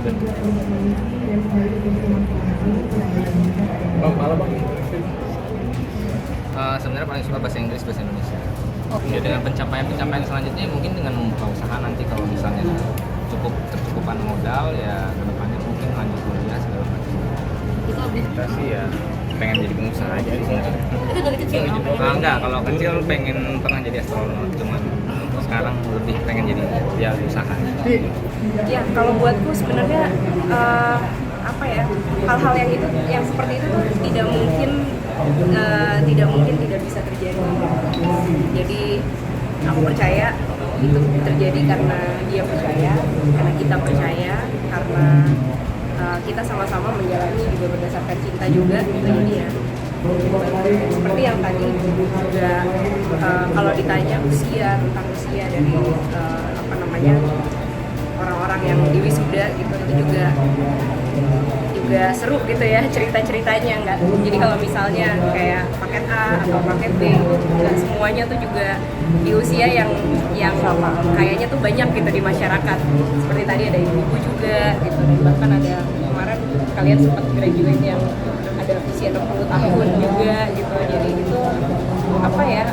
Bang, malam bang. Sebenarnya paling suka bahasa Inggris, bahasa Indonesia. Oke. Ya, dengan pencapaian selanjutnya mungkin dengan membuka usaha nanti kalau misalnya tercukupan modal ya kedepannya mungkin lanjut kuliah segala macam. Itu lebih Kita sih ya pengen jadi pengusaha aja di sini. itu dari kecil. Enggak, kalau kecil pengen pernah jadi astronot, cuman sekarang lebih pengen jadi ya usaha. Ya, kalau buatku sebenarnya apa ya, hal-hal yang itu, yang seperti itu tuh tidak mungkin tidak bisa terjadi. Jadi aku percaya itu terjadi karena dia percaya, karena kita percaya, karena kita sama-sama menjalani juga berdasarkan cinta juga. Jadi ya seperti yang tadi juga kalau ditanya tentang usia dari apa namanya orang-orang yang di wisuda gitu, itu juga seru gitu ya cerita-ceritanya. Nggak, jadi kalau misalnya kayak paket A atau paket B, nggak semuanya tuh juga di usia yang kayaknya tuh banyak gitu di masyarakat. Seperti tadi ada ibu-ibu juga gitu, dan bahkan ada kemarin kalian sempat graduate yang ada usia 60 tahun juga gitu. Jadi itu apa ya,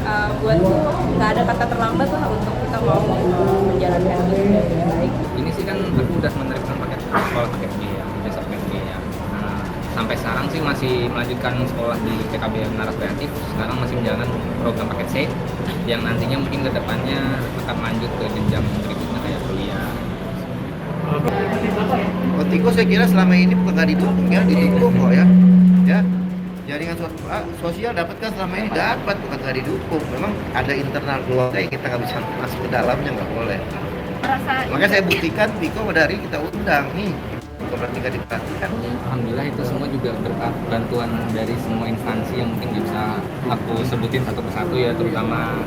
buatku nggak ada kata terlambat lah untuk kita mau menjalankan hidup dengan baik. Ini sih kan aku udah menerima paket sekolah paket B ya, jasa paket B ya. Sampai sekarang sih masih melanjutkan sekolah di PKBM Naras Kreatif. Sekarang masih menjalankan program paket C yang nantinya mungkin kedepannya akan lanjut ke jenjang berikutnya kayak kuliah. Otiko saya kira selama ini bukan nggak didukung ya, didukung kok ya. Jaringan sosial dapat kan selama ini dapat, bukan nggak didukung. Memang ada internal keluarga yang kita nggak bisa masuk ke dalamnya, nggak boleh. Makanya saya buktikan Piko dari kita undang nih, bukan berarti nggak diperhatikan. Alhamdulillah itu semua juga berkat bantuan dari semua instansi yang mungkin bisa aku sebutin satu persatu ya, terutama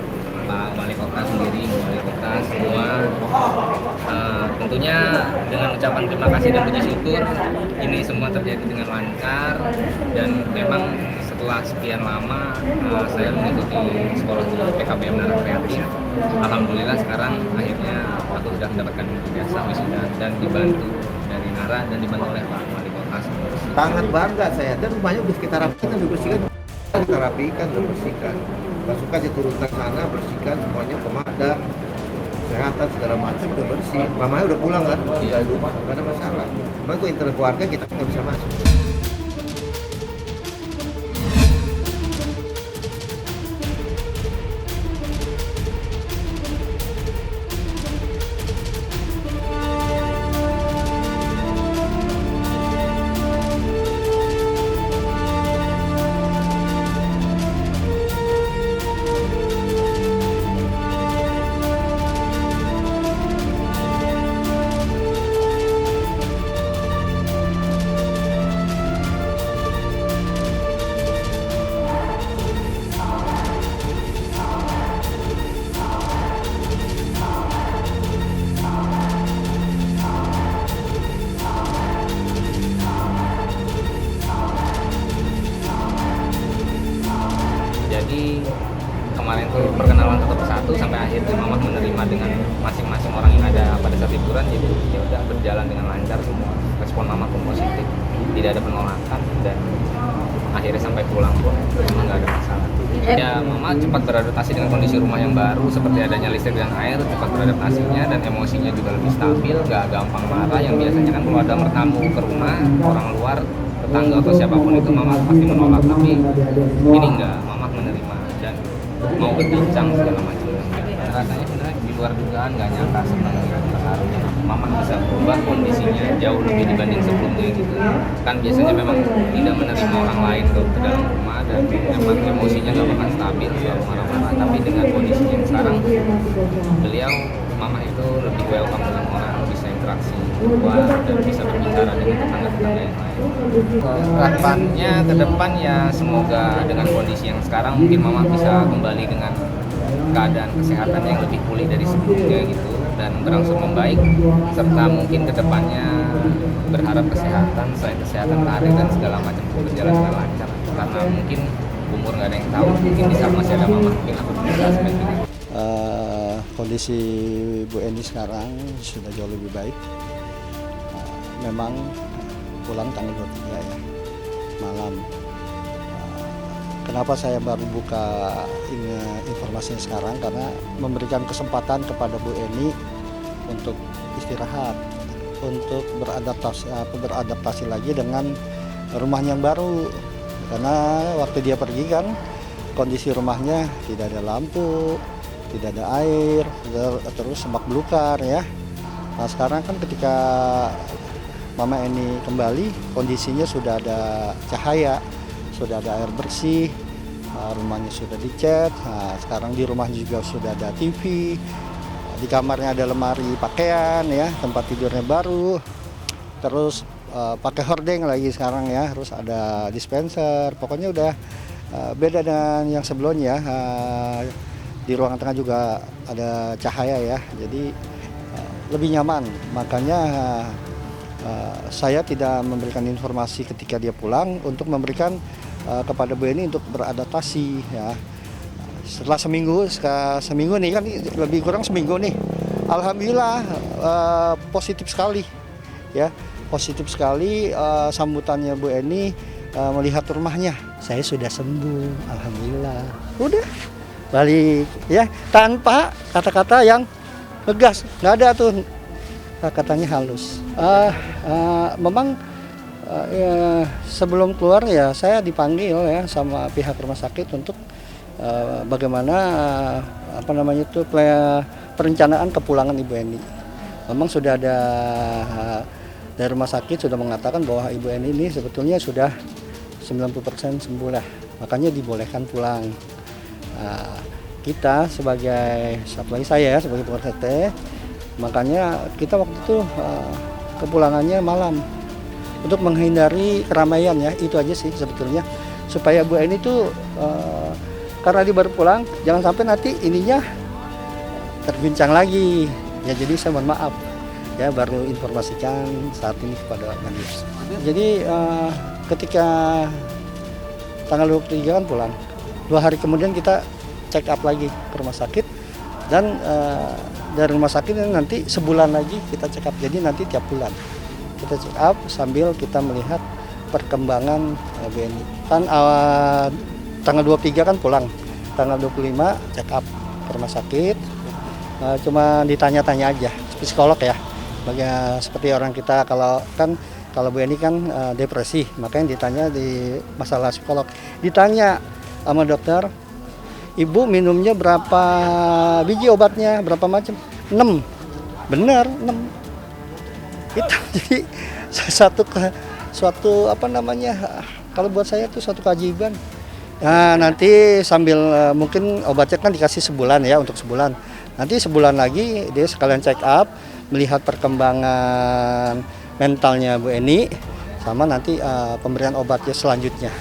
Pak Wali Kota sendiri, Wali Kota semua. Tentunya dengan ucapan terima kasih dan puji syukur ini semua terjadi dengan lancar, dan memang setelah sekian lama saya mengikuti sekolah di PKBM Naras Kreatif. Alhamdulillah sekarang akhirnya aku sudah mendapatkan ijazah wisuda dan dibantu dari Nara dan dibantu oleh Pak Wali Kota. Sangat bangga saya, dan rumahnya udah kita rapikan, dibersihkan, kita rapikan, dibersihkan. Pasukan saya turun ke sana, bersihkan semuanya, pemadam, kesehatan segala macam udah bersih. Mamanya udah pulang kan, tinggal di rumah, nggak ada masalah. Cuma kok internal keluarga kita nggak bisa masuk. Jadi kemarin tuh perkenalan satu sampai akhir tuh Mama menerima dengan masing-masing orang yang ada pada saat liburan. Jadi ya udah berjalan dengan lancar semua. Respon Mama pun positif, tidak ada penolakan, dan akhirnya sampai pulang pun memang nggak ada masalah. Ya Mama cepat beradaptasi dengan kondisi rumah yang baru, seperti adanya listrik dan air, cepat beradaptasinya, dan emosinya juga lebih stabil, nggak gampang marah. Yang biasanya kan kalau ada tamu ke rumah orang luar, tetangga atau siapapun itu Mama pasti menolak, tapi ini enggak, Mama menerima dan mau berbincang segala macam. Rasanya sebenarnya di luar dugaan, nggak nyangka sebenarnya terharunya Mama bisa berubah kondisinya jauh lebih dibanding sebelumnya gitu. Kan biasanya memang tidak menerima orang lain ke dalam rumah, dan memang emosinya nggak bakal stabil, selalu marah-marah. Tapi dengan kondisinya yang sekarang, beliau Mama itu lebih welcome dengan orang, bisa interaksi dan bisa berbicara dengan tetangga-tetangga yang lain. Harapannya ke depan ya semoga dengan kondisi yang sekarang mungkin Mama bisa kembali dengan keadaan kesehatan yang lebih pulih dari sebelumnya gitu, dan berangsur membaik, serta mungkin ke depannya berharap kesehatan, selain kesehatan karir dan segala macam berjalan dengan lancar, karena mungkin umur nggak ada yang tahu, mungkin di saat masih ada Mama mungkin aku bisa seperti ini. Kondisi Bu Eni sekarang sudah jauh lebih baik. memang pulang tanggal 23 ya, malam. Kenapa saya baru buka informasinya sekarang? Karena memberikan kesempatan kepada Bu Eni untuk istirahat, untuk beradaptasi lagi dengan rumahnya yang baru. Karena waktu dia pergi kan kondisi rumahnya tidak ada lampu, tidak ada air, terus semak belukar ya. Nah sekarang kan ketika Mama Eni kembali, kondisinya sudah ada cahaya, sudah ada air bersih, rumahnya sudah dicat. Nah, sekarang di rumahnya juga sudah ada TV, di kamarnya ada lemari pakaian ya, tempat tidurnya baru, terus pakai hordeng lagi sekarang ya, terus ada dispenser. Pokoknya udah beda dengan yang sebelumnya. Di ruangan tengah juga ada cahaya ya, jadi lebih nyaman. Makanya saya tidak memberikan informasi ketika dia pulang untuk memberikan kepada Bu Eni untuk beradaptasi ya. Setelah seminggu nih kan, lebih kurang seminggu nih, alhamdulillah positif sekali ya, positif sekali sambutannya Bu Eni melihat rumahnya. Saya sudah sembuh, alhamdulillah, udah balik ya, tanpa kata-kata yang ngegas, nggak ada tuh, katanya halus. Memang ya, sebelum keluar ya saya dipanggil ya sama pihak rumah sakit untuk bagaimana perencanaan kepulangan Ibu Eni. Memang sudah ada dari rumah sakit sudah mengatakan bahwa Ibu Eni ini sebetulnya sudah 90% sembuh lah, makanya dibolehkan pulang. Kita sebagai, apalagi saya sebagai pengurus RT, makanya kita waktu itu kepulangannya malam untuk menghindari keramaian ya, itu aja sih sebetulnya, supaya Bu Eni tuh karena dia baru pulang, jangan sampai nanti ininya terguncang lagi ya. Jadi saya mohon maaf ya, baru informasikan saat ini kepada Mandius. Jadi ketika tanggal 23 kan pulang, 2 hari kemudian kita check up lagi ke rumah sakit, dan dari rumah sakit nanti sebulan lagi kita check up. Jadi nanti tiap bulan kita check up sambil kita melihat perkembangan Bu Eni. Kan tanggal 23 kan pulang, tanggal 25 check up ke rumah sakit, cuma ditanya-tanya aja, psikolog ya, seperti orang kita kalau Bu Eni kan depresi, makanya ditanya di masalah psikolog, ditanya sama dokter, Ibu minumnya berapa biji obatnya, berapa macam? 6, benar 6. Itu jadi suatu kalau buat saya itu suatu keajaiban. Nah nanti sambil mungkin obatnya kan dikasih sebulan ya, untuk sebulan. Nanti sebulan lagi dia sekalian check up, melihat perkembangan mentalnya Bu Eni, sama nanti pemberian obatnya selanjutnya.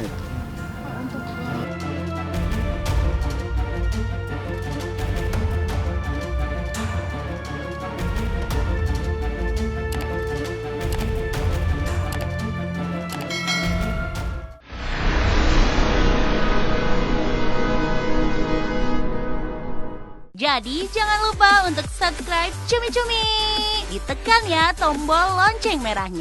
Jadi jangan lupa untuk subscribe Cumi Cumi. Ditekan ya tombol lonceng merahnya.